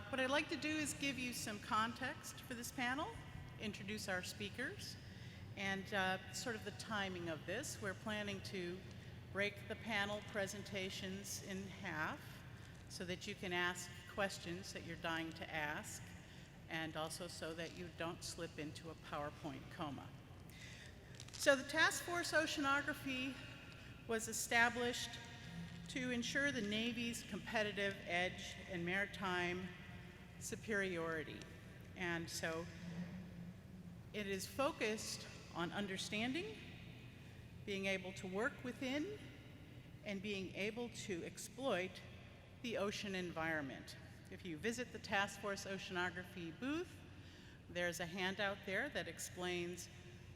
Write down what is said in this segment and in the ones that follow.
What I'd like to do is give you some context for this panel, introduce our speakers, and sort of the timing of this. We're planning to break the panel presentations in half so that you can ask questions that you're dying to ask, and also so that you don't slip into a PowerPoint coma. So the Task Force Oceanography was established to ensure the Navy's competitive edge and maritime superiority. And so it is focused on understanding, being able to work within, and being able to exploit the ocean environment. If you visit the Task Force Oceanography booth, there's a handout there that explains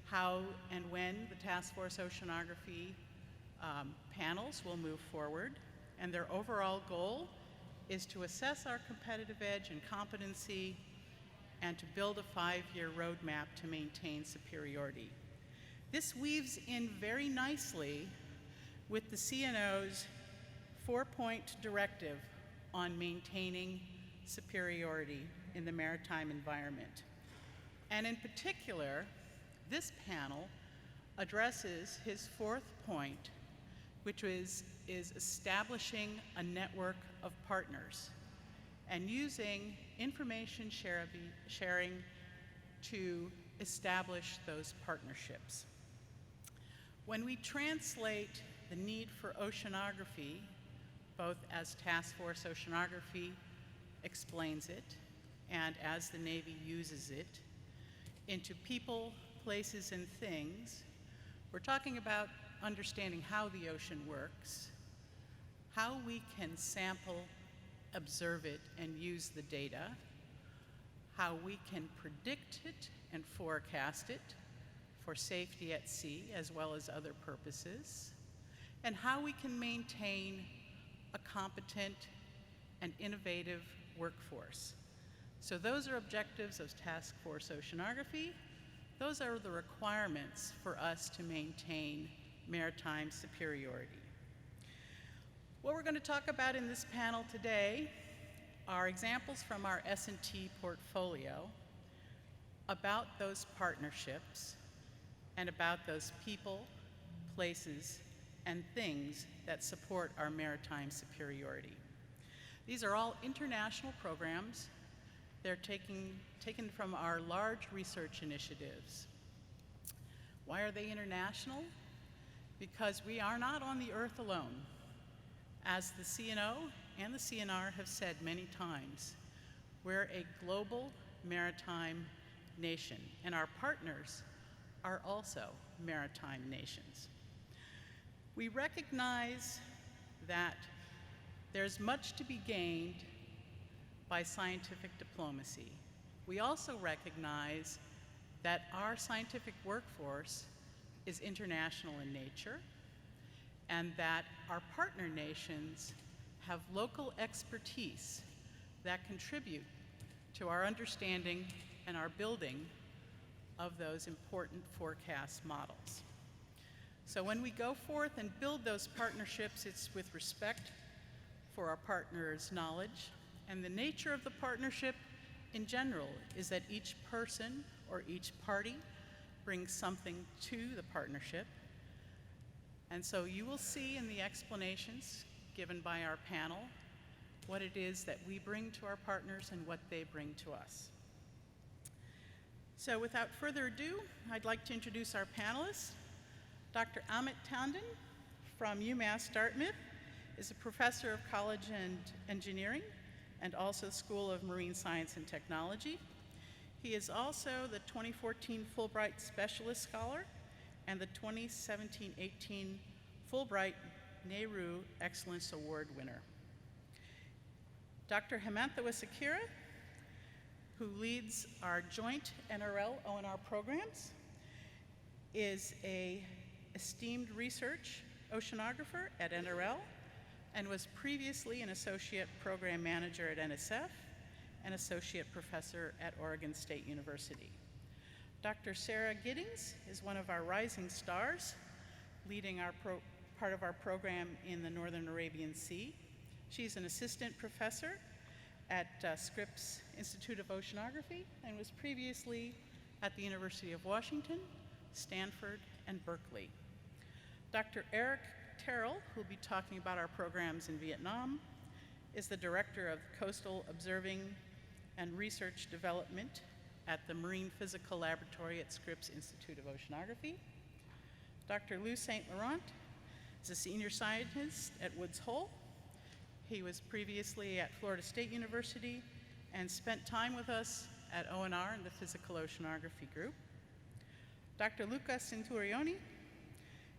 how and when the Task Force Oceanography panels will move forward, and their overall goal is to assess our competitive edge and competency and to build a 5-year roadmap to maintain superiority. This weaves in very nicely with the CNO's 4-point directive on maintaining superiority in the maritime environment. And in particular, this panel addresses his 4th point, which is establishing a network of partners and using information sharing to establish those partnerships. When we translate the need for oceanography, both as Task Force Oceanography explains it and as the Navy uses it, into people, places, and things, we're talking about understanding how the ocean works, how we can sample, observe it, and use the data, how we can predict it and forecast it for safety at sea as well as other purposes, and how we can maintain a competent and innovative workforce. So those are objectives of Task Force Oceanography. Those are the requirements for us to maintain maritime superiority. What we're going to talk about in this panel today are examples from our S&T portfolio about those partnerships and about those people, places, and things that support our maritime superiority. These are all international programs. They're taken from our large research initiatives. Why are they international? Because we are not on the Earth alone. As the CNO and the CNR have said many times, we're a global maritime nation, and our partners are also maritime nations. We recognize that there's much to be gained by scientific diplomacy. We also recognize that our scientific workforce is international in nature, and that our partner nations have local expertise that contribute to our understanding and our building of those important forecast models. So when we go forth and build those partnerships, it's with respect for our partners' knowledge, and the nature of the partnership in general is that each person or each party brings something to the partnership. And so you will see in the explanations given by our panel what it is that we bring to our partners and what they bring to us. So without further ado, I'd like to introduce our panelists. Dr. Amit Tandon from UMass Dartmouth is a professor of college and engineering and also School of Marine Science and Technology. He is also the 2014 Fulbright Specialist Scholar and the 2017-18 Fulbright Nehru Excellence Award winner. Dr. Hemantha Wijesekera, who leads our joint NRL-ONR programs, is an esteemed research oceanographer at NRL and was previously an associate program manager at NSF and associate professor at Oregon State University. Dr. Sarah Giddings is one of our rising stars, leading our part of our program in the Northern Arabian Sea. She's an assistant professor at Scripps Institute of Oceanography and was previously at the University of Washington, Stanford, and Berkeley. Dr. Eric Terrill, who will be talking about our programs in Vietnam, is the Director of Coastal Observing and Research Development at the Marine Physical Laboratory at Scripps Institute of Oceanography. Dr. Lou St. Laurent is a senior scientist at Woods Hole. He was previously at Florida State University and spent time with us at ONR in the Physical Oceanography Group. Dr. Luca Centurioni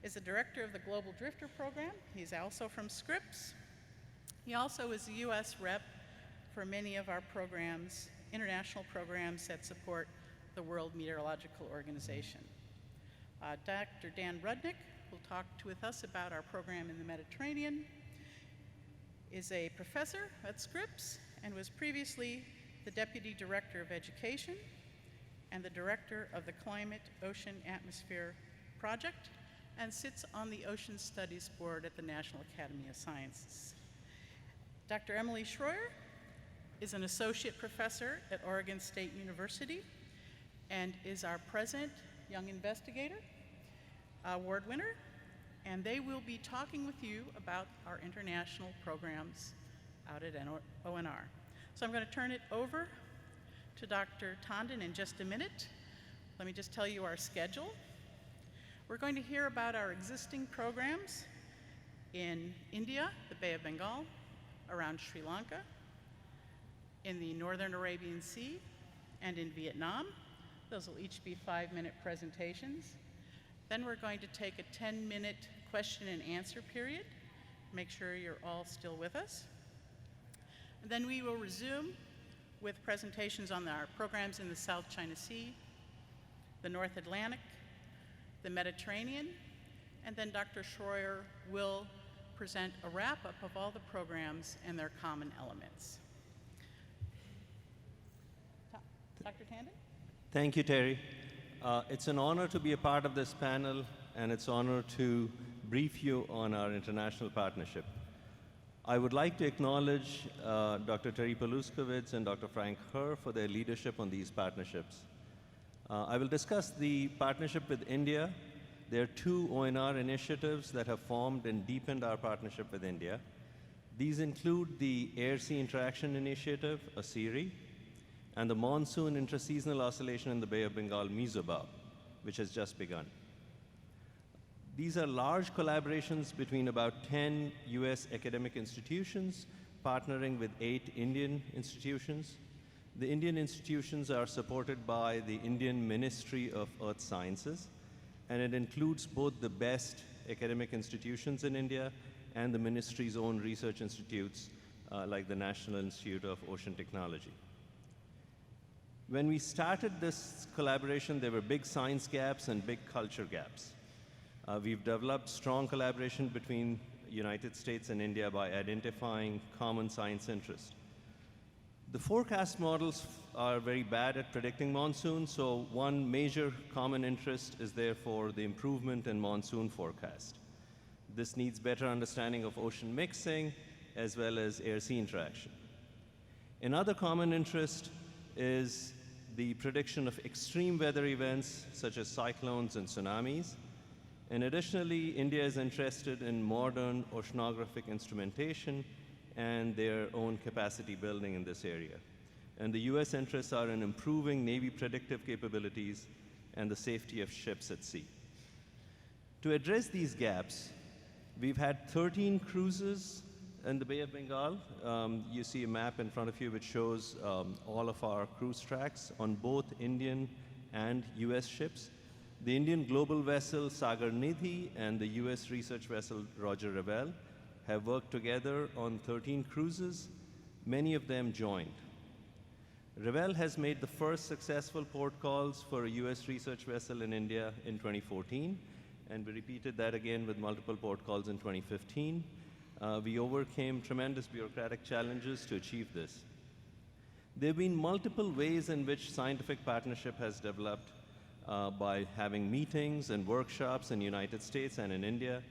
is the director of the Global Drifter Program. He's also from Scripps. He also is the US rep for many of our programs, international programs that support the World Meteorological Organization. Dr. Dan Rudnic will talk with us about our program in the Mediterranean, is a professor at Scripps and was previously the Deputy Director of Education and the Director of the Climate Ocean Atmosphere Project and sits on the Ocean Studies Board at the National Academy of Sciences. Dr. Emily Schroer is an Associate Professor at Oregon State University and is our present Young Investigator Award winner, and they will be talking with you about our international programs out at ONR. So I'm going to turn it over to Dr. Tandon in just a minute. Let me just tell you our schedule. We're going to hear about our existing programs in India, the Bay of Bengal, around Sri Lanka, in the Northern Arabian Sea, and in Vietnam. Those will each be 5-minute presentations. Then we're going to take a 10-minute question and answer period. Make sure you're all still with us. And then we will resume with presentations on our programs in the South China Sea, the North Atlantic, the Mediterranean, and then Dr. Schroer will present a wrap-up of all the programs and their common elements. Dr. Tandon? Thank you, Terry. It's an honor to be a part of this panel, and it's an honor to brief you on our international partnership. I would like to acknowledge Dr. Teresa Paluszkiewicz and Dr. Frank Herr for their leadership on these partnerships. I will discuss the partnership with India. There are 2 ONR initiatives that have formed and deepened our partnership with India. These include the Air-Sea Interaction Initiative, ASIRI, and the Monsoon Intraseasonal Oscillation in the Bay of Bengal, MESOBA, which has just begun. These are large collaborations between about 10 US academic institutions partnering with 8 Indian institutions. The Indian institutions are supported by the Indian Ministry of Earth Sciences, and it includes both the best academic institutions in India and the ministry's own research institutes like the National Institute of Ocean Technology. When we started this collaboration, there were big science gaps and big culture gaps. We've developed strong collaboration between the United States and India by identifying common science interests. The forecast models are very bad at predicting monsoon, so one major common interest is therefore the improvement in monsoon forecast. This needs better understanding of ocean mixing as well as air-sea interaction. Another common interest is the prediction of extreme weather events such as cyclones and tsunamis. And additionally, India is interested in modern oceanographic instrumentation and their own capacity building in this area. And the US interests are in improving Navy predictive capabilities and the safety of ships at sea. To address these gaps, we've had 13 cruises in the Bay of Bengal. You see a map in front of you which shows all of our cruise tracks on both Indian and US ships. The Indian global vessel Sagar Nidhi and the US research vessel Roger Revelle have worked together on 13 cruises, many of them joint. Revelle has made the first successful port calls for a US research vessel in India in 2014, and we repeated that again with multiple port calls in 2015. We overcame tremendous bureaucratic challenges to achieve this. There have been multiple ways in which scientific partnership has developed by having meetings and workshops in the United States and in India.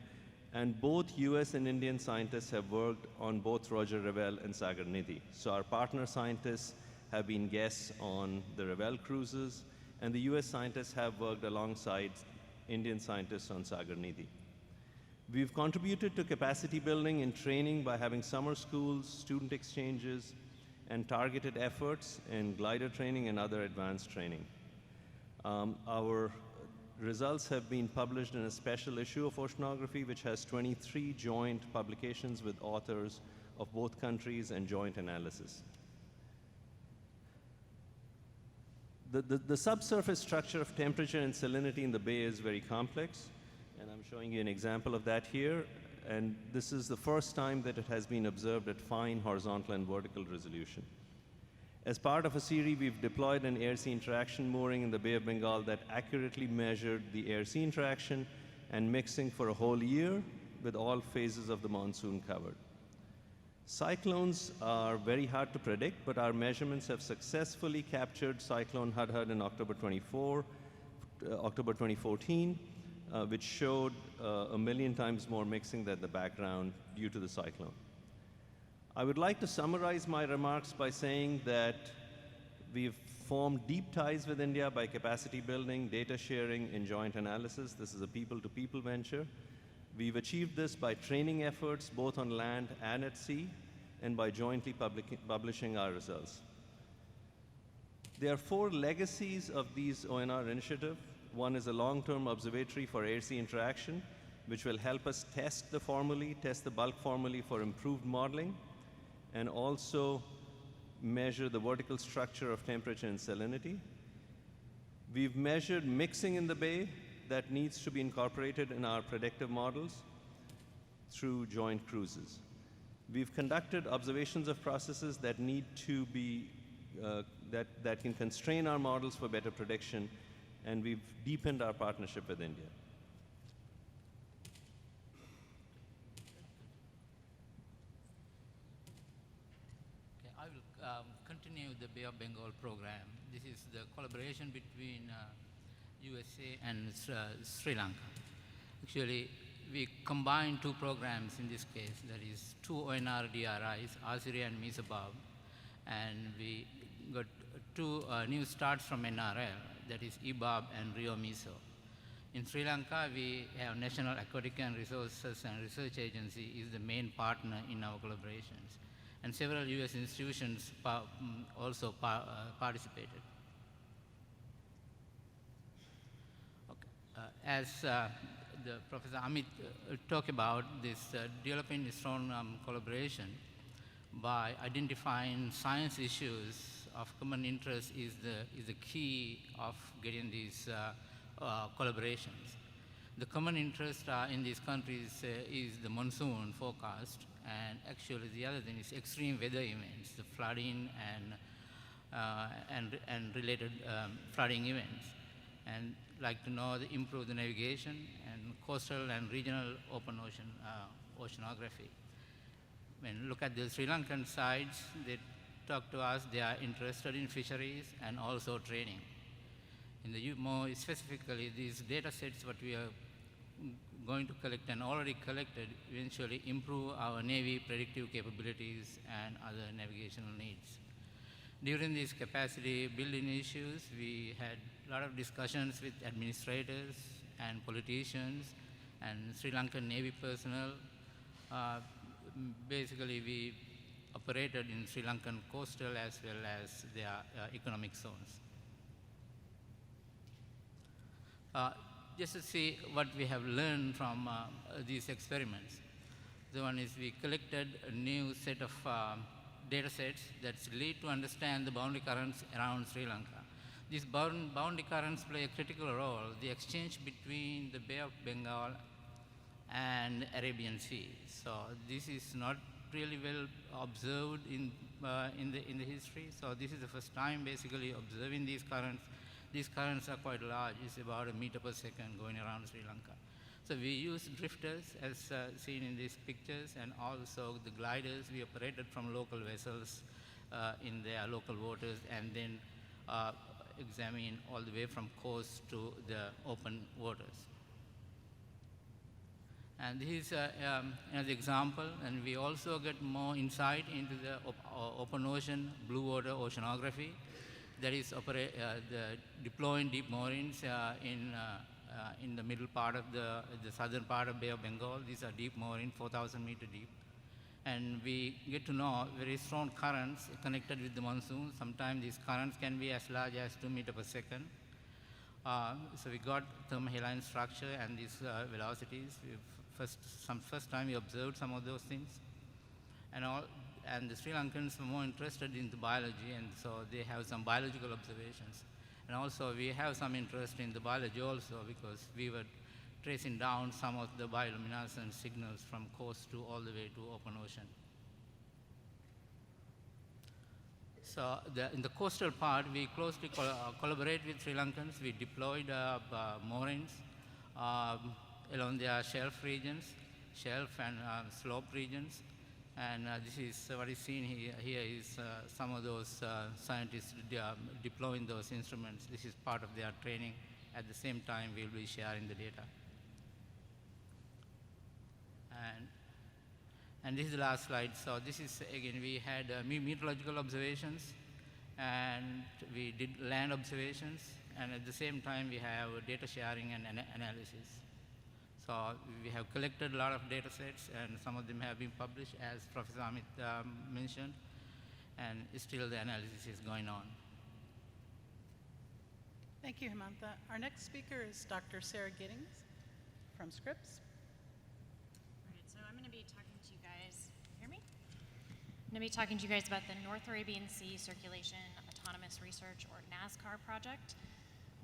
And both US and Indian scientists have worked on both Roger Revelle and Sagar Nidhi. So our partner scientists have been guests on the Revelle cruises, and the US scientists have worked alongside Indian scientists on Sagar Nidhi. We've contributed to capacity building and training by having summer schools, student exchanges, and targeted efforts in glider training and other advanced training. Our results have been published in a special issue of Oceanography, which has 23 joint publications with authors of both countries and joint analysis. The subsurface structure of temperature and salinity in the bay is very complex, and I'm showing you an example of that here. And this is the first time that it has been observed at fine horizontal and vertical resolution. As part of a series, we've deployed an air-sea interaction mooring in the Bay of Bengal that accurately measured the air-sea interaction and mixing for a whole year with all phases of the monsoon covered. Cyclones are very hard to predict, but our measurements have successfully captured Cyclone Hudhud in October 2014, which showed 1 million times more mixing than the background due to the cyclone. I would like to summarize my remarks by saying that we've formed deep ties with India by capacity building, data sharing, and joint analysis. This is a people-to-people venture. We've achieved this by training efforts both on land and at sea, and by jointly publishing our results. There are 4 legacies of these ONR initiative. One is a long-term observatory for air-sea interaction, which will help us test the bulk formulae for improved modeling, and also measure the vertical structure of temperature and salinity. We've measured mixing in the bay that needs to be incorporated in our predictive models through joint cruises. We've conducted observations of processes that need to be, that can constrain our models for better prediction, and we've deepened our partnership with India. Okay, I will continue the Bay of Bengal program. This is the collaboration between USA and Sri Lanka. Actually, we combined 2 programs in this case, that is 2 ONR DRIs, Asiri and Misabab, and we got 2 new starts from NRL, that is EBAB and Rio Miso. In Sri Lanka, we have National Aquatic and Resources and Research Agency is the main partner in our collaborations, and several US institutions also participated. Okay. As the Professor Amit talked about, this developing a strong collaboration by identifying science issues of common interest is the key of getting these collaborations. The common interest in these countries is the monsoon forecast, and actually the other thing is extreme weather events, the flooding and related flooding events. And like to know the improve the navigation and coastal and regional open ocean oceanography. When look at the Sri Lankan sides, they talk to us, they are interested in fisheries and also training. In the more specifically, these data sets what we are going to collect and already collected eventually improve our Navy predictive capabilities and other navigational needs. During these capacity building issues, we had a lot of discussions with administrators and politicians and Sri Lankan Navy personnel. Basically, we operated in Sri Lankan coastal as well as their economic zones. Just to see what we have learned from these experiments. The one is we collected a new set of data sets that lead to understand the boundary currents around Sri Lanka. These boundary currents play a critical role, the exchange between the Bay of Bengal and Arabian Sea. So this is not really well observed in the history. So this is the first time basically observing these currents. These currents are quite large. It's about 1 meter per second going around Sri Lanka. So we use drifters as seen in these pictures, and also the gliders we operated from local vessels in their local waters, and then examine all the way from coast to the open waters. And this is another example, and we also get more insight into the open ocean, blue water oceanography, that is deploying deep moorings in the middle part of the southern part of Bay of Bengal. These are deep moorings, 4,000 meter deep. And we get to know very strong currents connected with the monsoon. Sometimes these currents can be as large as 2 meters per second. So we got thermohaline structure and these velocities. First time we observed some of those things. And the Sri Lankans were more interested in the biology, and so they have some biological observations. And also we have some interest in the biology also, because we were tracing down some of the bioluminescent signals from coast to all the way to open ocean. So in the coastal part, we closely collaborate with Sri Lankans. We deployed moorings along their shelf regions, shelf and slope regions. And this is what is seen here is some of those scientists deploying those instruments. This is part of their training. At the same time, we'll be sharing the data. And this is the last slide. So this is, again, we had meteorological observations, and we did land observations, and at the same time, we have data sharing and analysis. So we have collected a lot of data sets, and some of them have been published, as Professor Amit mentioned, and still the analysis is going on. Thank you, Hemantha. Our next speaker is Dr. Sarah Giddings from Scripps. All right, so I'm going to be talking to you guys. Hear me? I'm going to be talking to you guys about the North Arabian Sea Circulation Autonomous Research, or NASCAR project.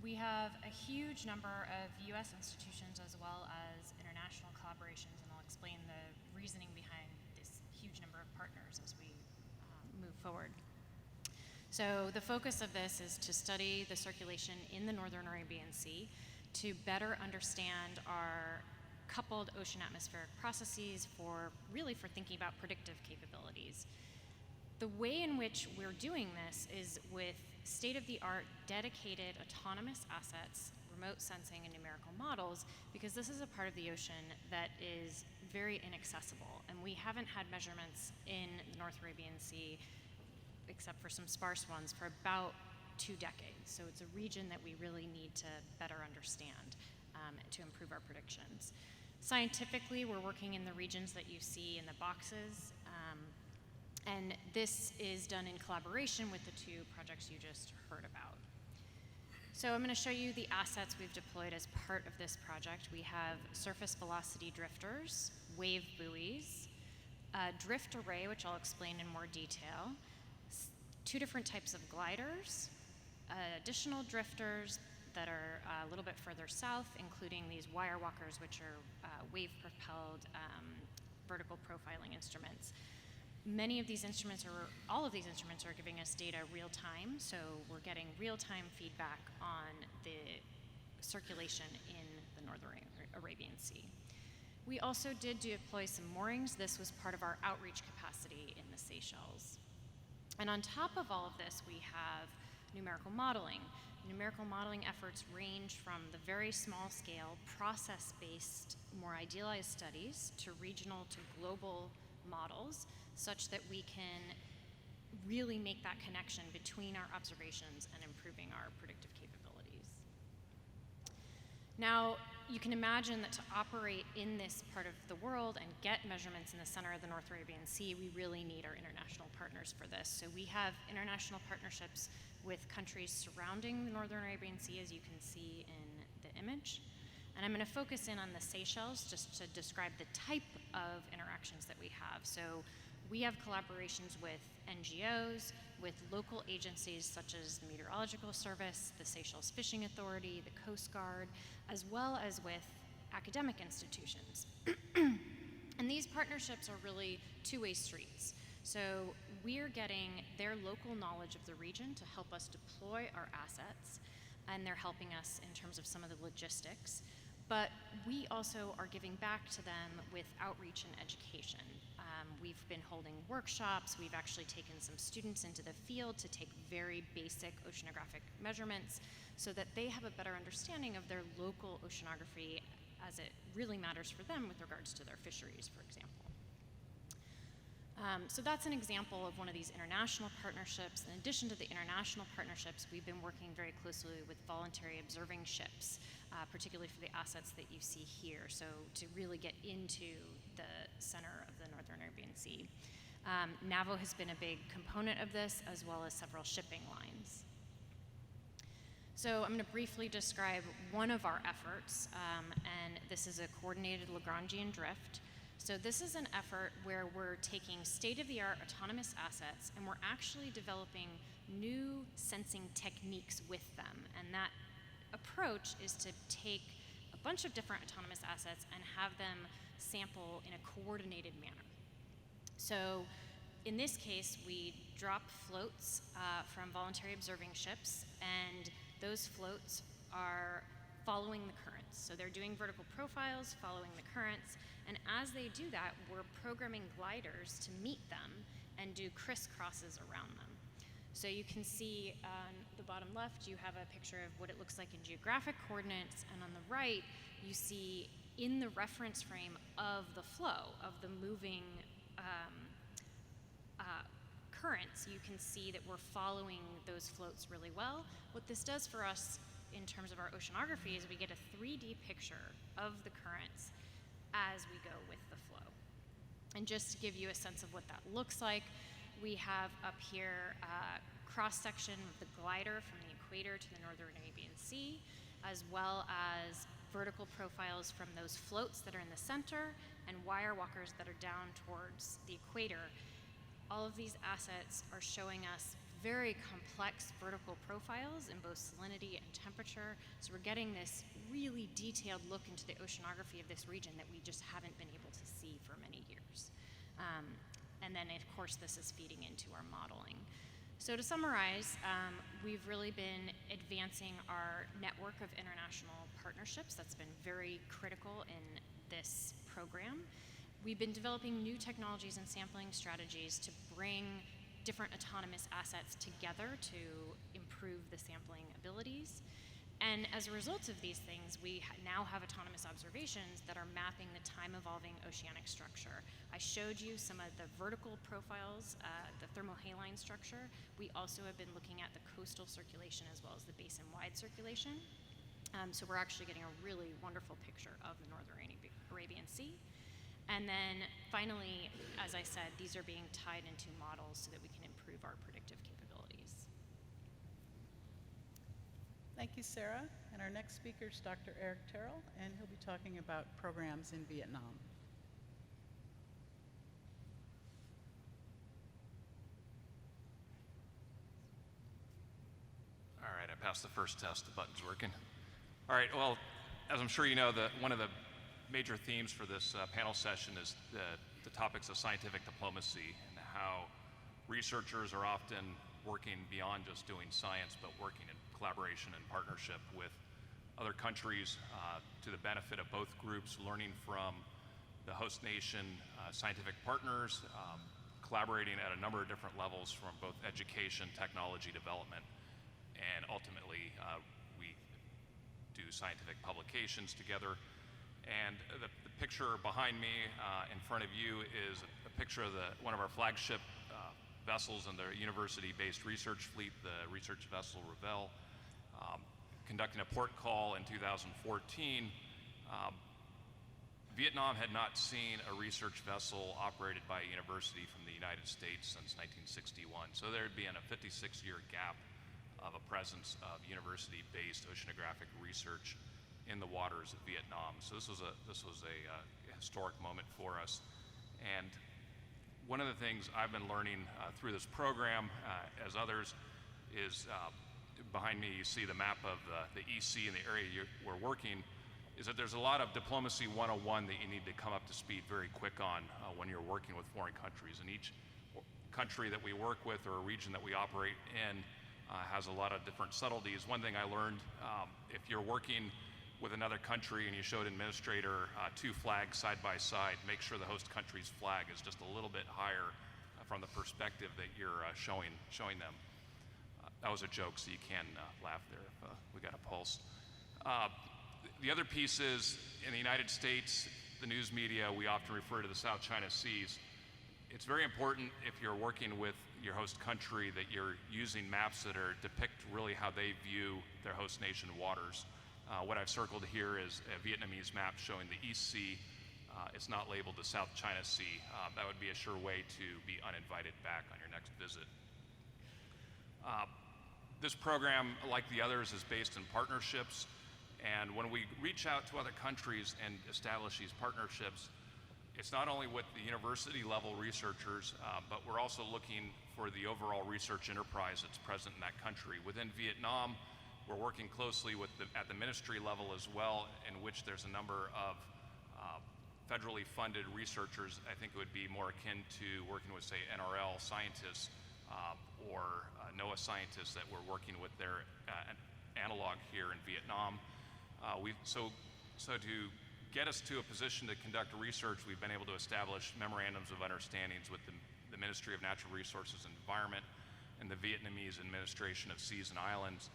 We have a huge number of U.S. institutions as well as international collaborations, and I'll explain the reasoning behind this huge number of partners as we move forward. So the focus of this is to study the circulation in the Northern Arabian Sea to better understand our coupled ocean atmospheric processes for thinking about predictive capabilities. The way in which we're doing this is with state-of-the-art dedicated autonomous assets, remote sensing, and numerical models, because this is a part of the ocean that is very inaccessible, and we haven't had measurements in the North Arabian Sea, except for some sparse ones, for about 2 decades. So it's a region that we really need to better understand to improve our predictions. Scientifically, we're working in the regions that you see in the boxes, and this is done in collaboration with the 2 projects you just heard about. So I'm going to show you the assets we've deployed as part of this project. We have surface velocity drifters, wave buoys, a drift array, which I'll explain in more detail, 2 different types of gliders, additional drifters that are a little bit further south, including these wire walkers, which are wave-propelled vertical profiling instruments. Many of these instruments, all of these instruments, are giving us data real time, so we're getting real-time feedback on the circulation in the Northern Arabian Sea. We also did deploy some moorings. This was part of our outreach capacity in the Seychelles. And on top of all of this, we have numerical modeling. Numerical modeling efforts range from the very small scale, process-based, more idealized studies to regional to global models, such that we can really make that connection between our observations and improving our predictive capabilities. Now, you can imagine that to operate in this part of the world and get measurements in the center of the North Arabian Sea, we really need our international partners for this. So we have international partnerships with countries surrounding the Northern Arabian Sea, as you can see in the image. And I'm going to focus in on the Seychelles just to describe the type of interactions that we have. So we have collaborations with NGOs, with local agencies such as the Meteorological Service, the Seychelles Fishing Authority, the Coast Guard, as well as with academic institutions. And these partnerships are really 2-way streets. So we're getting their local knowledge of the region to help us deploy our assets, and they're helping us in terms of some of the logistics. But we also are giving back to them with outreach and education. We've been holding workshops. We've actually taken some students into the field to take very basic oceanographic measurements so that they have a better understanding of their local oceanography as it really matters for them with regards to their fisheries, for example. So that's an example of one of these international partnerships. In addition to the international partnerships, we've been working very closely with voluntary observing ships, particularly for the assets that you see here, so to really get into the center of the Northern Arabian Sea. NAVO has been a big component of this, as well as several shipping lines. So I'm going to briefly describe one of our efforts, and this is a coordinated Lagrangian drift. So this is an effort where we're taking state-of-the-art autonomous assets and we're actually developing new sensing techniques with them. And that approach is to take a bunch of different autonomous assets and have them sample in a coordinated manner. So in this case, we drop floats from voluntary observing ships, and those floats are following the currents. So they're doing vertical profiles, following the currents, and as they do that, we're programming gliders to meet them and do crisscrosses around them. So you can see on the bottom left, you have a picture of what it looks like in geographic coordinates, and on the right, you see in the reference frame of the flow, of the moving currents, you can see that we're following those floats really well. What this does for us in terms of our oceanography is we get a 3D picture of the currents as we go with the flow. And just to give you a sense of what that looks like, we have up here a cross-section of the glider from the equator to the Northern Arabian Sea, as well as vertical profiles from those floats that are in the center and wire walkers that are down towards the equator. All of these assets are showing us very complex vertical profiles in both salinity and temperature. So we're getting this really detailed look into the oceanography of this region that we just haven't been able to see for many years. And then, of course, this is feeding into our modeling. So to summarize, we've really been advancing our network of international partnerships. That's been very critical in this program. We've been developing new technologies and sampling strategies to bring different autonomous assets together to improve the sampling abilities. And as a result of these things, we now have autonomous observations that are mapping the time-evolving oceanic structure. I showed you some of the vertical profiles, the Thermohaline Structure. We also have been looking at the coastal circulation as well as the basin-wide circulation. So we're actually getting a really wonderful picture of the Northern Arabian Sea. And then finally, as I said, these are being tied into models so that we can improve our predictive capabilities. Thank you, Sarah. And our next speaker is Dr. Eric Terrill, and he'll be talking about programs in Vietnam. All right, I passed the first test. The button's working. All right, well, as I'm sure you know, one of the major themes for this panel session is the topics of scientific diplomacy and how researchers are often working beyond just doing science, but working in collaboration and partnership with other countries to the benefit of both groups, learning from the host nation scientific partners, collaborating at a number of different levels from both education, technology development, and ultimately we do scientific publications together. And the picture behind me in front of you is a picture of one of our flagship vessels in the university-based research fleet, the research vessel Ravel, conducting a port call in 2014. Vietnam had not seen a research vessel operated by a university from the United States since 1961. So there had been a 56-year gap of a presence of university-based oceanographic research in the waters of Vietnam. So this was a historic moment for us. And one of the things I've been learning through this program, as others, is behind me you see the map of the EC and the area we're working, is that there's a lot of diplomacy 101 that you need to come up to speed very quick on when you're working with foreign countries. And each country that we work with or a region that we operate in has a lot of different subtleties. One thing I learned, if you're working with another country and you showed administrator two flags side by side, make sure the host country's flag is just a little bit higher from the perspective that you're showing them. That was a joke, so you can laugh there if we got a pulse. The other piece is, in the United States, the news media, we often refer to the South China Seas. It's very important if you're working with your host country that you're using maps that depict really how they view their host nation waters. What I've circled here is a Vietnamese map showing the East Sea. It's not labeled the South China Sea. That would be a sure way to be uninvited back on your next visit. This program, like the others, is based in partnerships. And when we reach out to other countries and establish these partnerships, it's not only with the university level researchers, but we're also looking for the overall research enterprise that's present in that country. Within Vietnam, we're working closely with at the ministry level as well, in which there's a number of federally funded researchers. I think it would be more akin to working with, say, NRL scientists or NOAA scientists that we're working with their analog here in Vietnam. So to get us to a position to conduct research, we've been able to establish memorandums of understandings with the Ministry of Natural Resources and Environment and the Vietnamese Administration of Seas and Islands.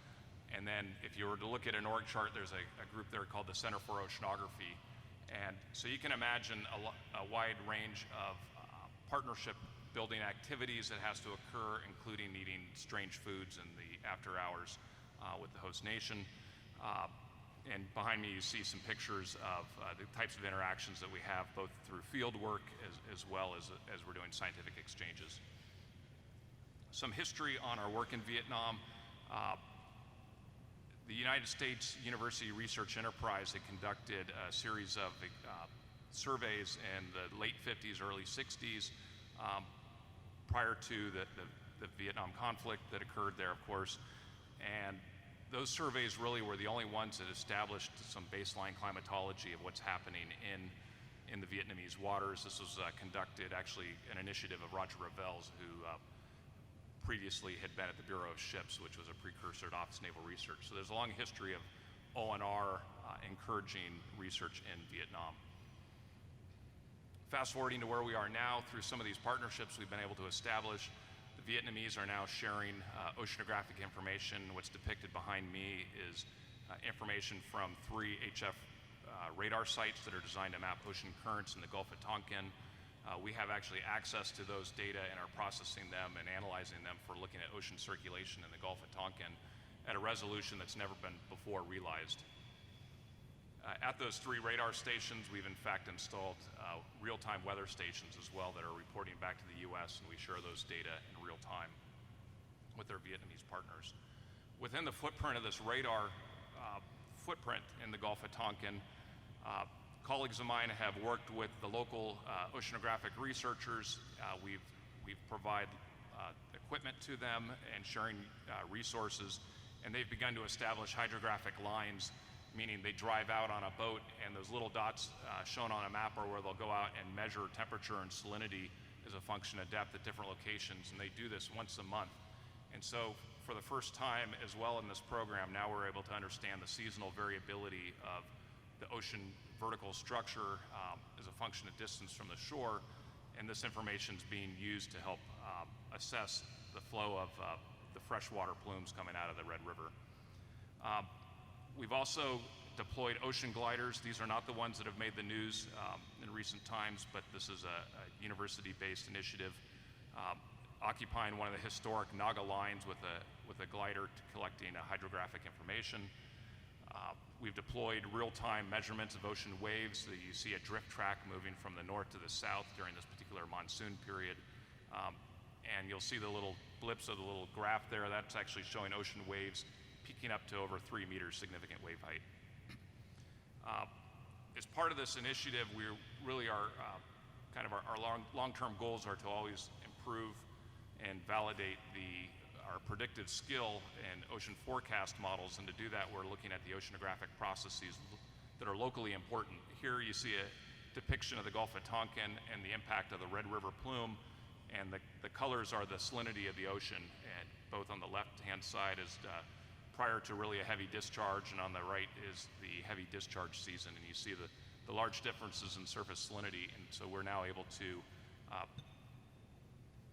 And then if you were to look at an org chart, there's a group there called the Center for Oceanography. And so you can imagine a wide range of partnership building activities that has to occur, including eating strange foods in the after hours with the host nation. And behind me you see some pictures of the types of interactions that we have both through field work as well as we're doing scientific exchanges. Some history on our work in Vietnam. The United States University Research Enterprise had conducted a series of surveys in the late 50s, early 60s, prior to the Vietnam conflict that occurred there, of course. And those surveys really were the only ones that established some baseline climatology of what's happening in the Vietnamese waters. This was conducted, actually, an initiative of Roger Revels, who previously had been at the Bureau of Ships, which was a precursor to Office of Naval Research. So there's a long history of ONR encouraging research in Vietnam. Fast forwarding to where we are now, through some of these partnerships we've been able to establish, the Vietnamese are now sharing oceanographic information. What's depicted behind me is information from 3 HF radar sites that are designed to map ocean currents in the Gulf of Tonkin. We have actually access to those data and are processing them and analyzing them for looking at ocean circulation in the Gulf of Tonkin at a resolution that's never been before realized. At those 3 radar stations, we've in fact installed real-time weather stations as well that are reporting back to the US, and we share those data in real time with our Vietnamese partners. Within the footprint of this radar footprint in the Gulf of Tonkin, colleagues of mine have worked with the local oceanographic researchers. We've provided equipment to them and sharing resources, and they've begun to establish hydrographic lines, meaning they drive out on a boat and those little dots shown on a map are where they'll go out and measure temperature and salinity as a function of depth at different locations, and they do this once a month. And so for the first time as well in this program, now we're able to understand the seasonal variability of the ocean vertical structure as a function of distance from the shore, and this information is being used to help assess the flow of the freshwater plumes coming out of the Red River. We've also deployed ocean gliders. These are not the ones that have made the news in recent times, but this is a university-based initiative occupying one of the historic Naga lines with a glider collecting hydrographic information. We've deployed real-time measurements of ocean waves. So you see a drift track moving from the north to the south during this particular monsoon period. And you'll see the little blips of the little graph there. That's actually showing ocean waves peaking up to over 3 meters significant wave height. As part of this initiative, we really are kind of our long-term goals are to always improve and validate our predictive skill and ocean forecast models, and to do that we're looking at the oceanographic processes that are locally important. Here you see a depiction of the Gulf of Tonkin and the impact of the Red River plume, and the colors are the salinity of the ocean, and both on the left-hand side is prior to really a heavy discharge, and on the right is the heavy discharge season, and you see the large differences in surface salinity, and so we're now able to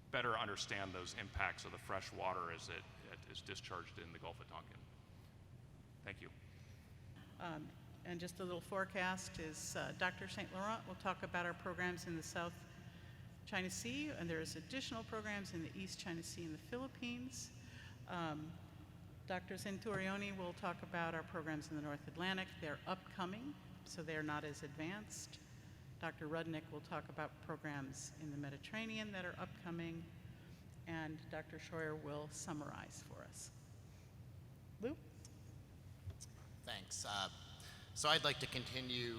better understand those impacts of the fresh water as it is discharged in the Gulf of Tonkin. Thank you. And just a little forecast is Dr. St. Laurent will talk about our programs in the South China Sea, and there's additional programs in the East China Sea and the Philippines. Dr. Centurioni will talk about our programs in the North Atlantic. They're upcoming, so they're not as advanced. Dr. Rudnic will talk about programs in the Mediterranean that are upcoming, and Dr. Scheuer will summarize for us. Lou? Thanks. So I'd like to continue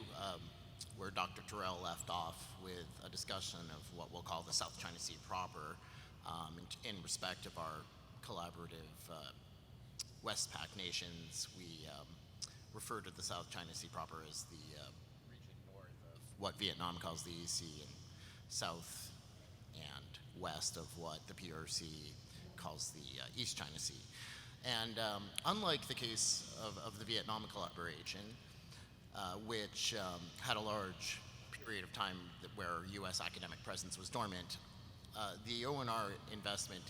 where Dr. Terrill left off with a discussion of what we'll call the South China Sea proper in respect of our collaborative Westpac nations. We refer to the South China Sea proper as the region north of what Vietnam calls the EC and south and west of what the PRC calls the East China Sea. And unlike the case of the Vietnam collaboration, which had a large period of time where U.S. academic presence was dormant, the ONR investment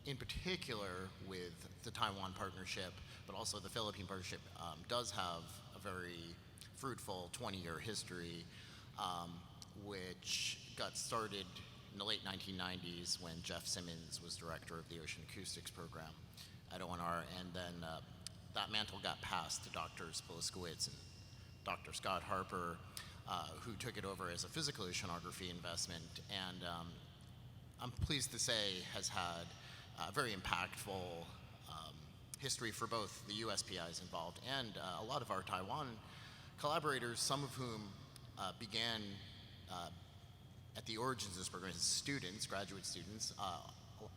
in particular with the Taiwan partnership, but also the Philippine partnership, does have a very fruitful 20-year history, which got started in the late 1990s when Jeff Simmons was director of the Ocean Acoustics program at ONR, and then that mantle got passed to Drs. Paluszkiewicz and Dr. Scott Harper, who took it over as a physical oceanography investment, and I'm pleased to say has had a very impactful history for both the USPIs involved and a lot of our Taiwan collaborators, some of whom began at the origins of this program as students, graduate students.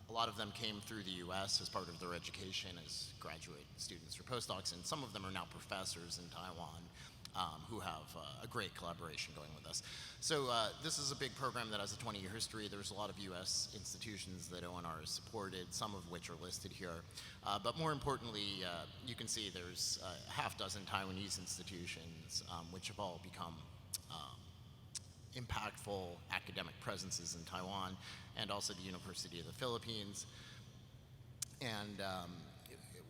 A lot of them came through the U.S. as part of their education as graduate students or postdocs, and some of them are now professors in Taiwan who have a great collaboration going with us. So this is a big program that has a 20-year history. There's a lot of U.S. institutions that ONR has supported, some of which are listed here. But more importantly, you can see there's a half dozen Taiwanese institutions which have all become impactful academic presences in Taiwan, and also the University of the Philippines. And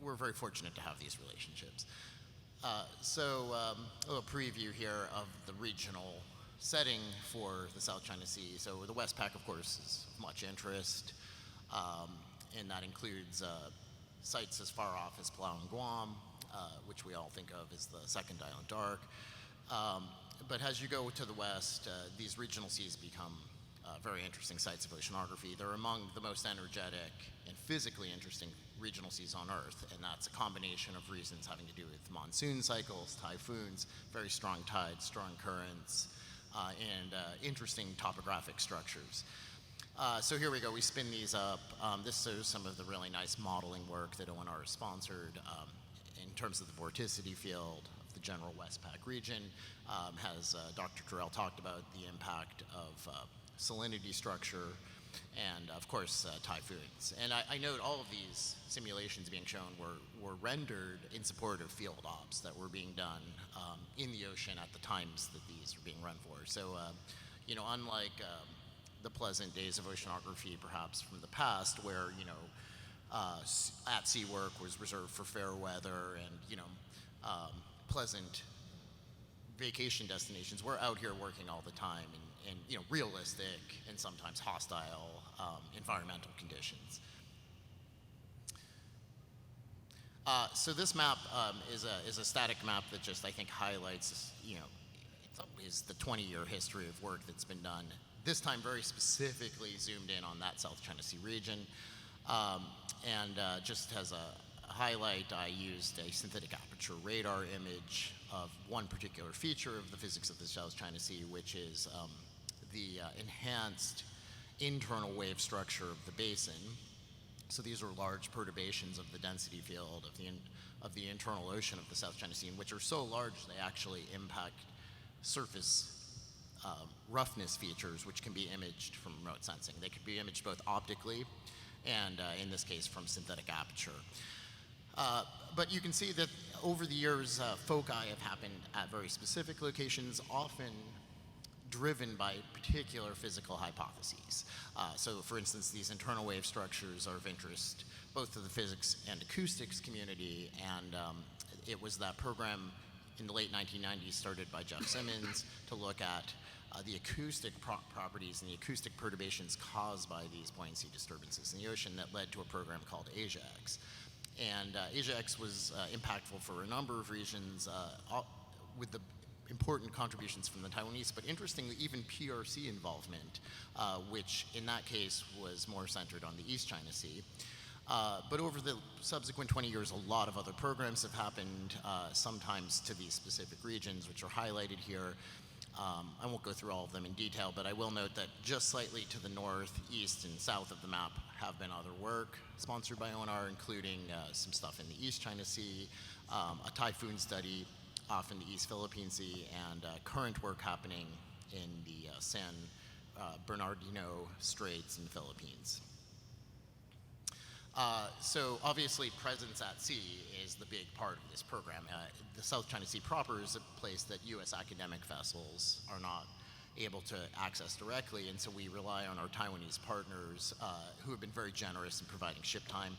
we're very fortunate to have these relationships. So a little preview here of the regional setting for the South China Sea. So the Westpac, of course, is of much interest, and that includes sites as far off as Palau and Guam, which we all think of as the second island arc. But as you go to the west, these regional seas become very interesting sites of oceanography. They're among the most energetic and physically interesting regional seas on Earth, and that's a combination of reasons having to do with monsoon cycles, typhoons, very strong tides, strong currents, and interesting topographic structures. So here we go, we spin these up. This shows some of the really nice modeling work that ONR has sponsored in terms of the vorticity field of the general Westpac region. Has Dr. Terrill talked about the impact of salinity structure and, of course, typhoons. And I note all of these simulations being shown were rendered in support of field ops that were being done in the ocean at the times that these were being run for. So, you know, unlike the pleasant days of oceanography, perhaps from the past, where, you know, at-sea work was reserved for fair weather and, you know, pleasant vacation destinations, we're out here working all the time in you know, realistic and sometimes hostile environmental conditions. So this map is a static map that just, I think, highlights, you know, is the 20-year history of work that's been done. This time very specifically zoomed in on that South China Sea region. Just as a highlight, I used a synthetic aperture radar image of one particular feature of the physics of the South China Sea, which is the enhanced internal wave structure of the basin. So these are large perturbations of the density field of the internal ocean of the South China Sea, which are so large they actually impact surface roughness features, which can be imaged from remote sensing. They could be imaged both optically and, in this case, from synthetic aperture. But you can see that over the years, foci have happened at very specific locations, often driven by particular physical hypotheses. So for instance, these internal wave structures are of interest both to the physics and acoustics community, and it was that program in the late 1990s started by Jeff Simmons to look at the acoustic properties and the acoustic perturbations caused by these buoyancy disturbances in the ocean that led to a program called AsiaX. And AsiaX was impactful for a number of reasons with the important contributions from the Taiwanese, but interestingly, even PRC involvement, which in that case was more centered on the East China Sea. But over the subsequent 20 years, a lot of other programs have happened, sometimes to these specific regions, which are highlighted here. I won't go through all of them in detail, but I will note that just slightly to the north, east, and south of the map have been other work sponsored by ONR, including some stuff in the East China Sea, a typhoon study off in the East Philippine Sea, and current work happening in the San Bernardino Straits in the Philippines. So obviously presence at sea is the big part of this program. The South China Sea proper is a place that U.S. academic vessels are not able to access directly, and so we rely on our Taiwanese partners who have been very generous in providing ship time.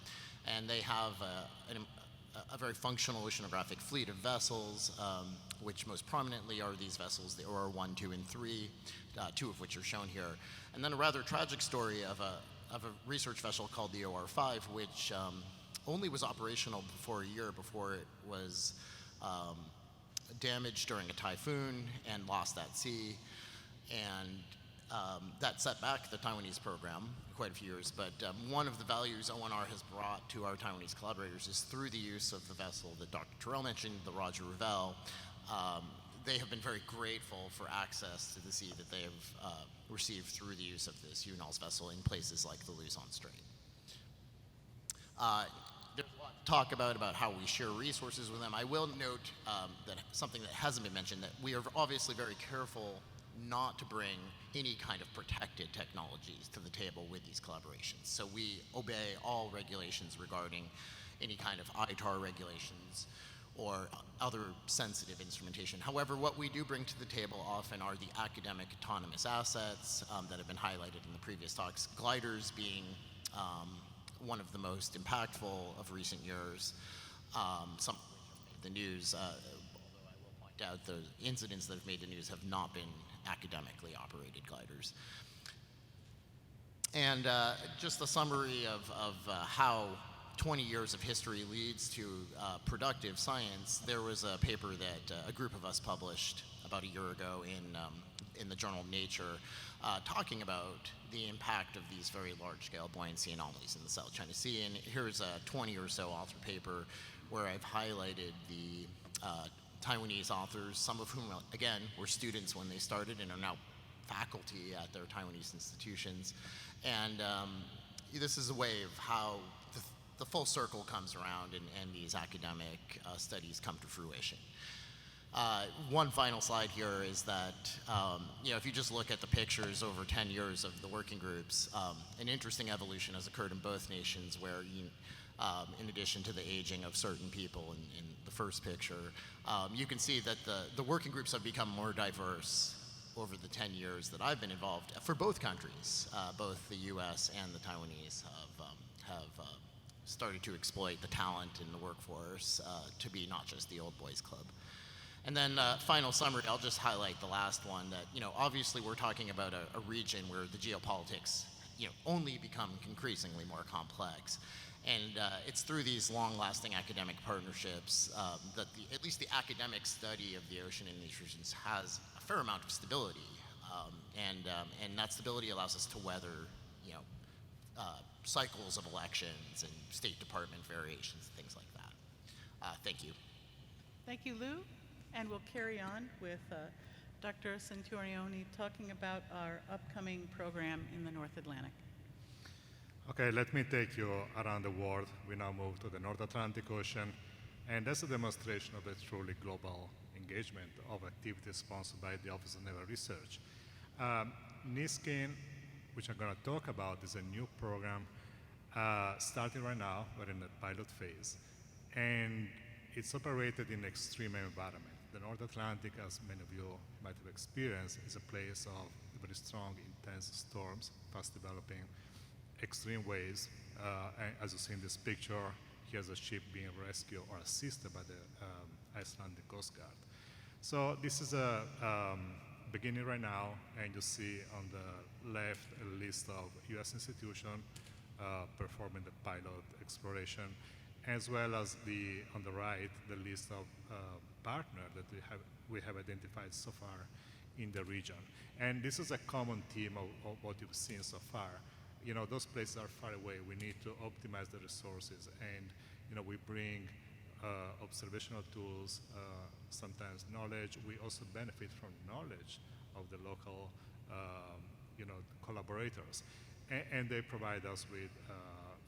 And they have a very functional oceanographic fleet of vessels, which most prominently are these vessels, the OR 1, 2, and 3, two of which are shown here. And then a rather tragic story of a research vessel called the OR 5, which only was operational for a year before it was damaged during a typhoon and lost at sea. And that set back the Taiwanese program quite a few years, but one of the values ONR has brought to our Taiwanese collaborators is through the use of the vessel that Dr. Terrill mentioned, the Roger Revell. They have been very grateful for access to the sea that they have received through the use of this UNOLS vessel in places like the Luzon Strait. There's a lot to talk about how we share resources with them. I will note that something that hasn't been mentioned, that we are obviously very careful not to bring any kind of protected technologies to the table with these collaborations. So we obey all regulations regarding any kind of ITAR regulations or other sensitive instrumentation. However, what we do bring to the table often are the academic autonomous assets that have been highlighted in the previous talks, gliders being one of the most impactful of recent years, some of which have made the news, although I will point out the incidents that have made the news have not been academically operated gliders. And just a summary of how 20 years of history leads to productive science. There was a paper that a group of us published about a year ago in the journal Nature, talking about the impact of these very large-scale buoyancy anomalies in the South China Sea. And here's a 20 or so author paper where I've highlighted the Taiwanese authors, some of whom, again, were students when they started and are now faculty at their Taiwanese institutions. And this is a way of how the full circle comes around and these academic studies come to fruition. One final slide here is that, if you just look at the pictures over 10 years of the working groups, an interesting evolution has occurred in both nations where, in addition to the aging of certain people in the first picture, you can see that the working groups have become more diverse over the 10 years that I've been involved for both countries. Both the US and the Taiwanese have started to exploit the talent in the workforce to be not just the old boys club. And then final summary, I'll just highlight the last one that, obviously we're talking about a region where the geopolitics, only become increasingly more complex. And it's through these long-lasting academic partnerships that at least the academic study of the ocean in these regions has a fair amount of stability. And that stability allows us to weather, cycles of elections and State Department variations and things like that. Thank you. Thank you, Lou. And we'll carry on with Dr. Centurioni talking about our upcoming program in the North Atlantic. Okay, let me take you around the world. We now move to the North Atlantic Ocean, and that's a demonstration of a truly global engagement of activities sponsored by the Office of Naval Research. NISCIN, which I'm going to talk about, is a new program starting right now. We're in the pilot phase, and it's operated in extreme environment. The North Atlantic, as many of you might have experienced, is a place of very strong, intense storms, fast developing extreme waves. As you see in this picture, here's a ship being rescued or assisted by the Icelandic Coast Guard. So this is a beginning right now, and you see on the left a list of U.S. institutions performing the pilot exploration, as well as on the right, the list of partners that we have identified so far in the region. And this is a common theme of what you've seen so far. Those places are far away. We need to optimize the resources, and we bring observational tools, sometimes knowledge. We also benefit from knowledge of the local, collaborators, and they provide us with,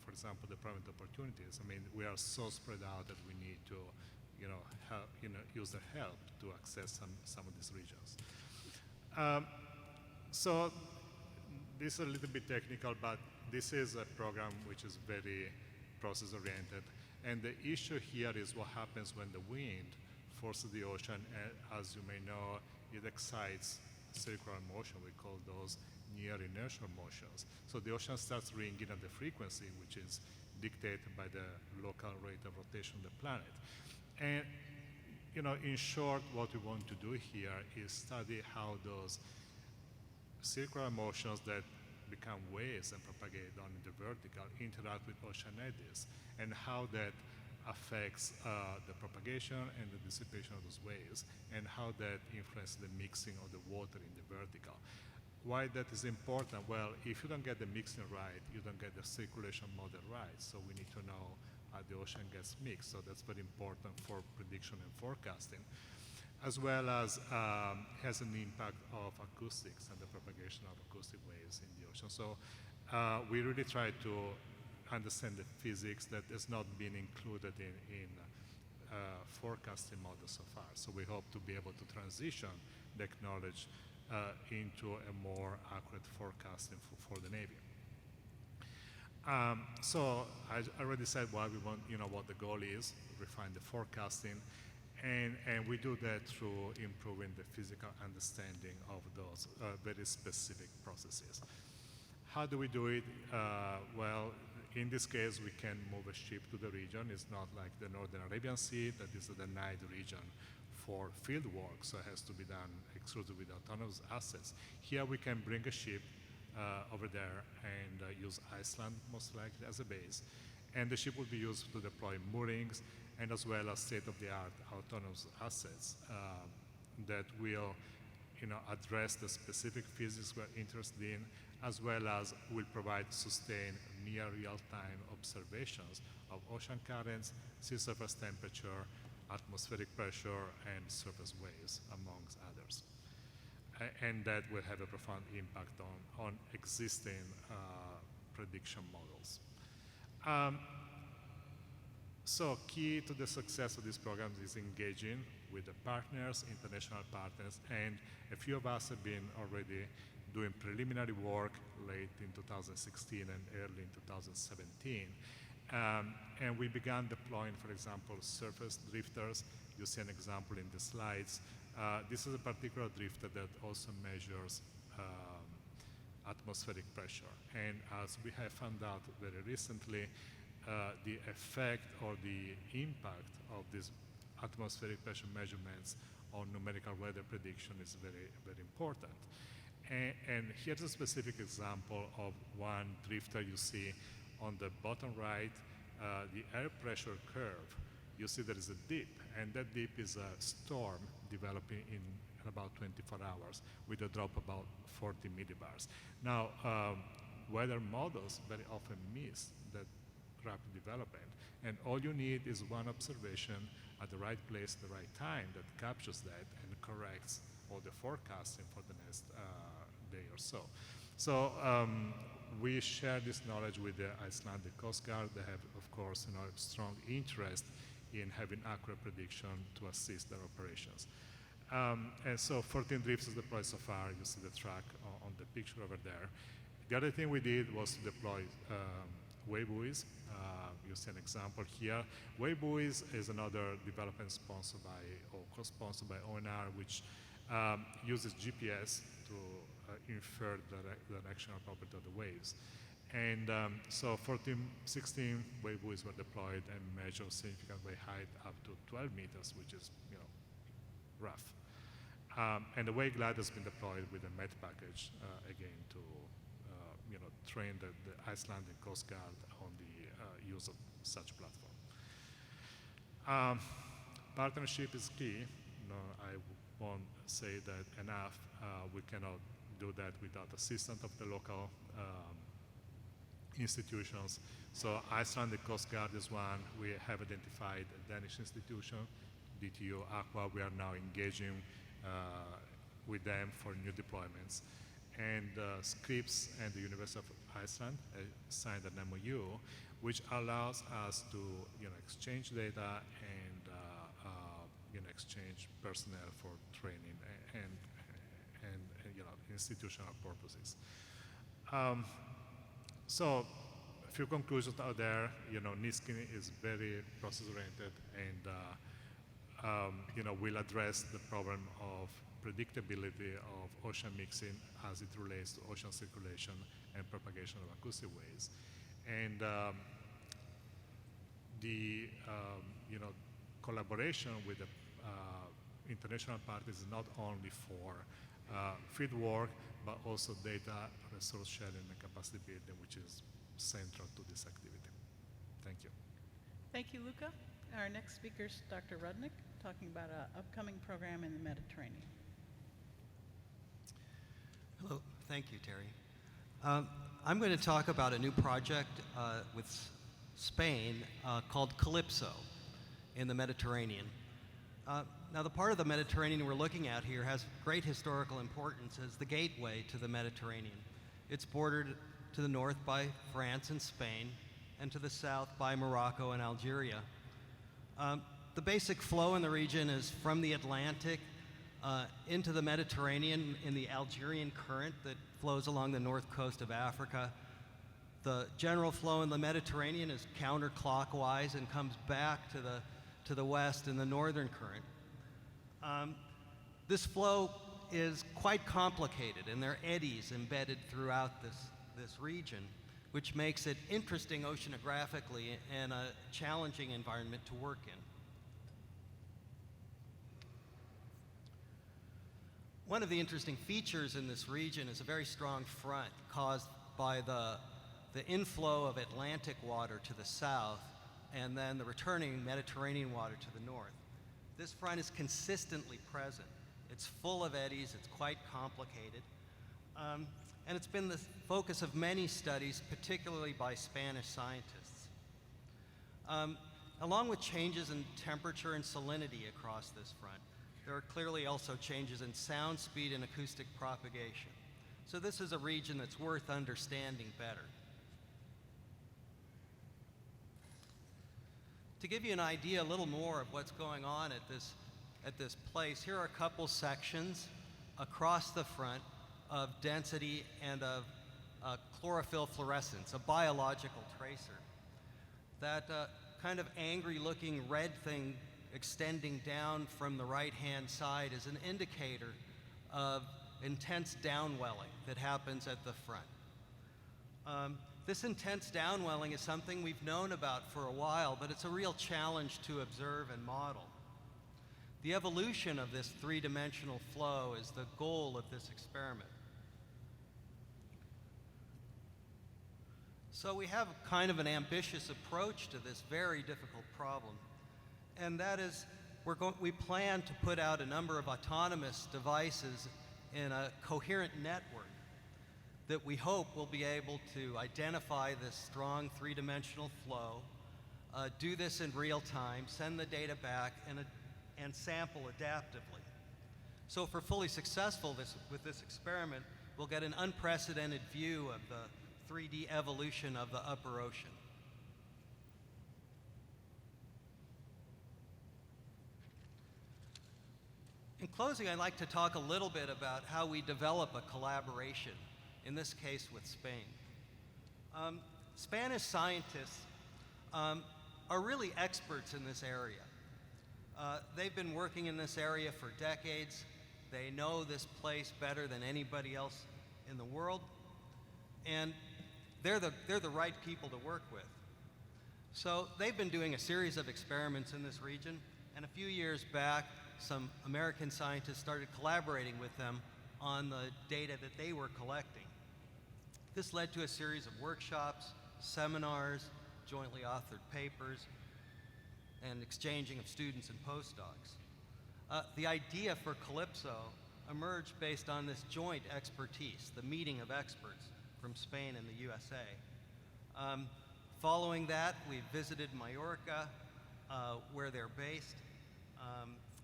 for example, deployment opportunities. I mean, we are so spread out that we need to, use their help to access some of these regions. So this is a little bit technical, but this is a program which is very process-oriented. And the issue here is what happens when the wind forces the ocean, and as you may know, it excites circular motion. We call those near inertial motions. So the ocean starts ringing at the frequency, which is dictated by the local rate of rotation of the planet. And in short, what we want to do here is study how those circular motions that become waves and propagate down in the vertical interact with ocean eddies, and how that affects the propagation and the dissipation of those waves, and how that influences the mixing of the water in the vertical. Why that is important? Well, if you don't get the mixing right, you don't get the circulation model right. So we need to know how the ocean gets mixed. So that's very important for prediction and forecasting, as well as has an impact of acoustics and the propagation of acoustic waves in the ocean. So we really try to understand the physics that has not been included in forecasting models so far. So we hope to be able to transition that knowledge into a more accurate forecasting for the Navy. So I already said why we want, what the goal is, refine the forecasting, and we do that through improving the physical understanding of those very specific processes. How do we do it? Well, in this case, we can move a ship to the region. It's not like the Northern Arabian Sea, that is a denied region for field work, so it has to be done exclusively with autonomous assets. Here we can bring a ship over there and use Iceland most likely as a base, and the ship will be used to deploy moorings and as well as state-of-the-art autonomous assets that will address the specific physics we're interested in, as well as will provide sustained near real-time observations of ocean currents, sea surface temperature, atmospheric pressure, and surface waves, amongst others. And that will have a profound impact on existing prediction models. So key to the success of these programs is engaging with the partners, international partners, and a few of us have been already doing preliminary work late in 2016 and early in 2017. And we began deploying, for example, surface drifters. You see an example in the slides. This is a particular drifter that also measures atmospheric pressure. And as we have found out very recently, the effect or the impact of these atmospheric pressure measurements on numerical weather prediction is very, very important. And here's a specific example of one drifter you see on the bottom right, the air pressure curve. You see there is a dip, and that dip is a storm developing in about 24 hours with a drop about 40 millibars. Now, weather models very often miss that rapid development, and all you need is one observation at the right place at the right time that captures that and corrects all the forecasting for the next day or so. So we share this knowledge with the Icelandic Coast Guard. They have, of course, a strong interest in having accurate prediction to assist their operations. And so 14 drifts is deployed so far. You see the track on the picture over there. The other thing we did was to deploy wave buoys. You see an example here. Wave buoys is another development sponsored by, or co-sponsored by ONR, which uses GPS to infer the directional property of the waves. And so 14, 16 wave buoys were deployed and measured significant wave height up to 12 meters, which is, rough. And the wave glide has been deployed with a MET package, again, to, train the Icelandic Coast Guard on the use of such platform. Partnership is key. I won't say that enough. We cannot do that without assistance of the local institutions. So Icelandic Coast Guard is one. We have identified a Danish institution, DTU Aqua. We are now engaging with them for new deployments. And Scripps and the University of Iceland signed an MOU, which allows us to exchange data and exchange personnel for training and institutional purposes. So a few conclusions out there. NISCI is very process-oriented and will address the problem of predictability of ocean mixing as it relates to ocean circulation and propagation of acoustic waves. And the collaboration with the international parties is not only for field work, but also data, resource sharing, and capacity building, which is central to this activity. Thank you. Thank you, Luca. Our next speaker is Dr. Rudnic, talking about an upcoming program in the Mediterranean. Hello, thank you, Terry. I'm going to talk about a new project with Spain called CALYPSO in the Mediterranean. Now, the part of the Mediterranean we're looking at here has great historical importance as the gateway to the Mediterranean. It's bordered to the north by France and Spain, and to the south by Morocco and Algeria. The basic flow in the region is from the Atlantic into the Mediterranean in the Algerian current that flows along the north coast of Africa. The general flow in the Mediterranean is counterclockwise and comes back to the west in the northern current. This flow is quite complicated, and there are eddies embedded throughout this region, which makes it interesting oceanographically and a challenging environment to work in. One of the interesting features in this region is a very strong front caused by the inflow of Atlantic water to the south and then the returning Mediterranean water to the north. This front is consistently present. It's full of eddies, it's quite complicated, and it's been the focus of many studies, particularly by Spanish scientists. Along with changes in temperature and salinity across this front, there are clearly also changes in sound speed and acoustic propagation. So this is a region that's worth understanding better. To give you an idea a little more of what's going on at this place, here are a couple sections across the front of density and of chlorophyll fluorescence, a biological tracer. That kind of angry looking red thing extending down from the right-hand side is an indicator of intense downwelling that happens at the front. This intense downwelling is something we've known about for a while, but it's a real challenge to observe and model. The evolution of this three-dimensional flow is the goal of this experiment. So we have kind of an ambitious approach to this very difficult problem, and that is we plan to put out a number of autonomous devices in a coherent network that we hope will be able to identify this strong three-dimensional flow, do this in real time, send the data back, and sample adaptively. So if we're fully successful with this experiment, we'll get an unprecedented view of the 3D evolution of the upper ocean. In closing, I'd like to talk a little bit about how we develop a collaboration, in this case with Spain. Spanish scientists are really experts in this area. They've been working in this area for decades. They know this place better than anybody else in the world. And they're the right people to work with. So they've been doing a series of experiments in this region, and a few years back, some American scientists started collaborating with them on the data that they were collecting. This led to a series of workshops, seminars, jointly authored papers, and exchanging of students and postdocs. The idea for CALYPSO emerged based on this joint expertise, the meeting of experts from Spain and the USA. Following that, we visited Mallorca, where they're based.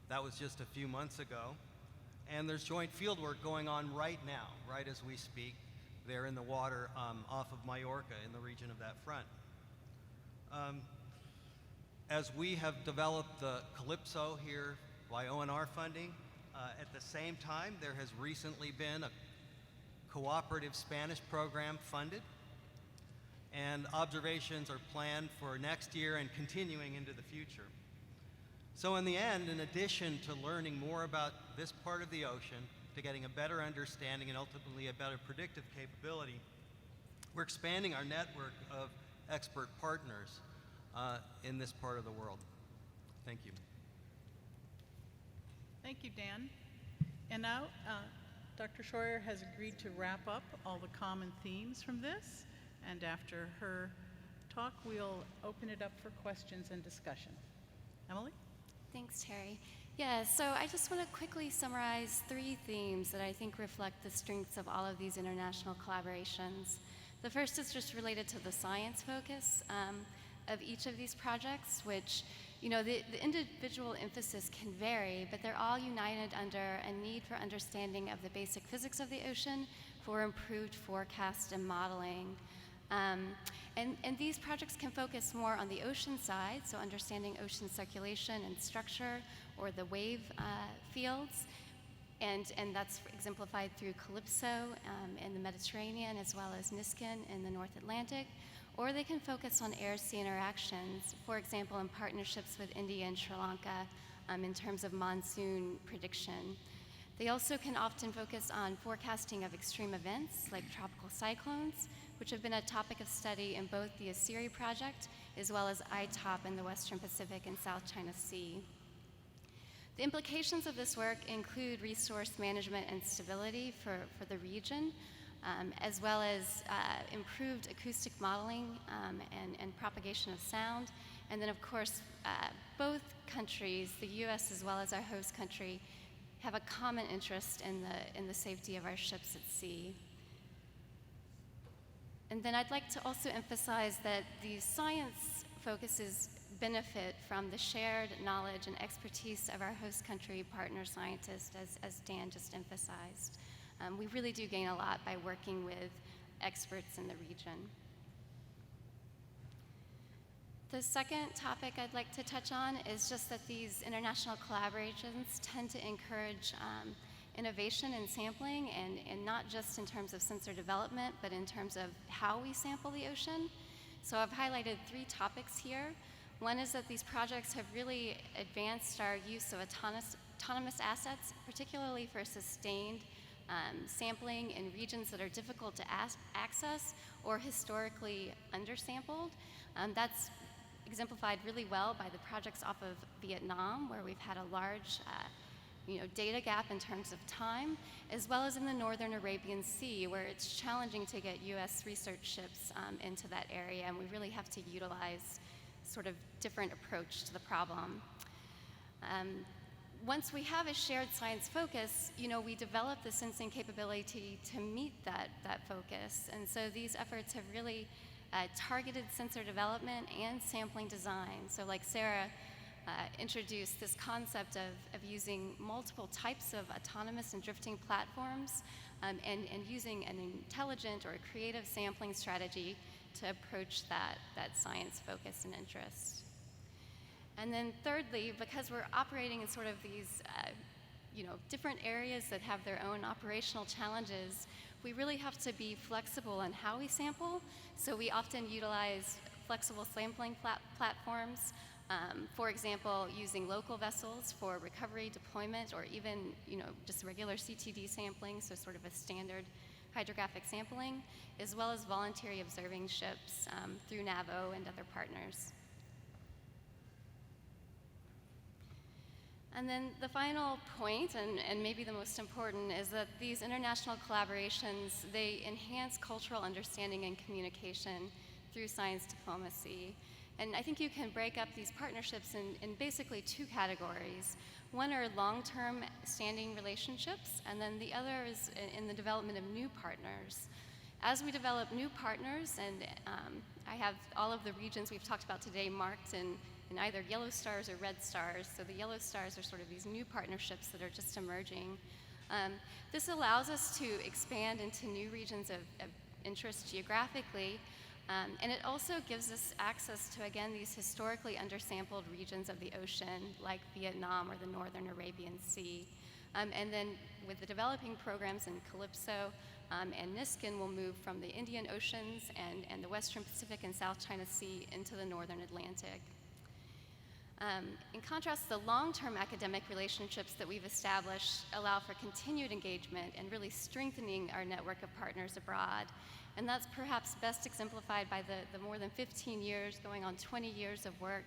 That was just a few months ago. And there's joint fieldwork going on right now, right as we speak. They're in the water off of Mallorca in the region of that front. As we have developed the CALYPSO here by ONR funding, at the same time, there has recently been a cooperative Spanish program funded, and observations are planned for next year and continuing into the future. So in the end, in addition to learning more about this part of the ocean, to getting a better understanding and ultimately a better predictive capability, we're expanding our network of expert partners in this part of the world. Thank you. Thank you, Dan. And now, Dr. Schroyer has agreed to wrap up all the common themes from this, and after her talk, we'll open it up for questions and discussion. Emily? Thanks, Terry. Yeah, so I just want to quickly summarize 3 themes that I think reflect the strengths of all of these international collaborations. The first is just related to the science focus of each of these projects, which, you know, the individual emphasis can vary, but they're all united under a need for understanding of the basic physics of the ocean for improved forecast and modeling. And these projects can focus more on the ocean side, so understanding ocean circulation and structure, or the wave fields, and that's exemplified through CALYPSO in the Mediterranean, as well as Niskin in the North Atlantic. Or they can focus on air-sea interactions, for example, in partnerships with India and Sri Lanka in terms of monsoon prediction. They also can often focus on forecasting of extreme events like tropical cyclones, which have been a topic of study in both the ASIRI project as well as ITOP in the Western Pacific and South China Sea. The implications of this work include resource management and stability for the region, as well as improved acoustic modeling and propagation of sound. And then, of course, both countries, the US as well as our host country, have a common interest in the safety of our ships at sea. And then I'd like to also emphasize that these science focuses benefit from the shared knowledge and expertise of our host country partner scientists, as Dan just emphasized. We really do gain a lot by working with experts in the region. The second topic I'd like to touch on is just that these international collaborations tend to encourage innovation in sampling, and not just in terms of sensor development, but in terms of how we sample the ocean. So I've highlighted 3 topics here. One is that these projects have really advanced our use of autonomous assets, particularly for sustained sampling in regions that are difficult to access or historically undersampled. That's exemplified really well by the projects off of Vietnam, where we've had a large data gap in terms of time, as well as in the northern Arabian Sea, where it's challenging to get US research ships into that area, and we really have to utilize sort of different approach to the problem. Once we have a shared science focus, we develop the sensing capability to meet that focus. And so these efforts have really targeted sensor development and sampling design. So like Sarah introduced this concept of using multiple types of autonomous and drifting platforms and using an intelligent or a creative sampling strategy to approach that science focus and interest. And then thirdly, because we're operating in sort of these different areas that have their own operational challenges, we really have to be flexible in how we sample. So we often utilize flexible sampling platforms, for example, using local vessels for recovery, deployment, or even just regular CTD sampling, so sort of a standard hydrographic sampling, as well as voluntary observing ships through NAVO and other partners. And then the final point, and maybe the most important, is that these international collaborations, they enhance cultural understanding and communication through science diplomacy. And I think you can break up these partnerships in basically two categories. One are long-term standing relationships, and then the other is in the development of new partners. As we develop new partners, and I have all of the regions we've talked about today marked in either yellow stars or red stars. So the yellow stars are sort of these new partnerships that are just emerging. This allows us to expand into new regions of interest geographically, and it also gives us access to, again, these historically undersampled regions of the ocean, like Vietnam or the Northern Arabian Sea. And then with the developing programs in CALYPSO and Niskin, we'll move from the Indian Oceans and the Western Pacific and South China Sea into the Northern Atlantic. In contrast, the long-term academic relationships that we've established allow for continued engagement and really strengthening our network of partners abroad. And that's perhaps best exemplified by the more than 15 years, going on 20 years of work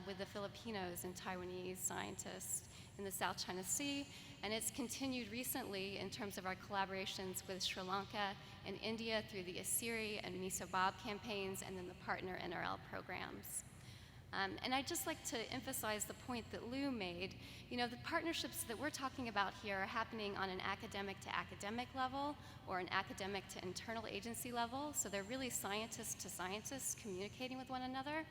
with the Filipinos and Taiwanese scientists in the South China Sea. And it's continued recently in terms of our collaborations with Sri Lanka and India through the ASIRI and MISO-BOB campaigns, and then the partner NRL programs. And I'd just like to emphasize the point that Lou made. You know, the partnerships that we're talking about here are happening on an academic to academic level or an academic to internal agency level. So they're really scientists to scientists communicating with one another.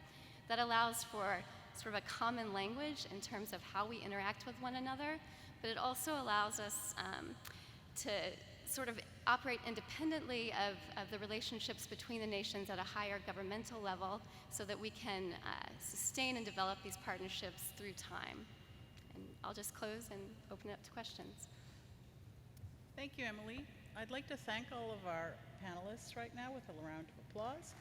That allows for sort of a common language in terms of how we interact with one another. But it also allows us to sort of operate independently of the relationships between the nations at a higher governmental level, so that we can sustain and develop these partnerships through time. And I'll just close and open it up to questions. Thank you, Emily. I'd like to thank all of our panelists right now with a round of applause.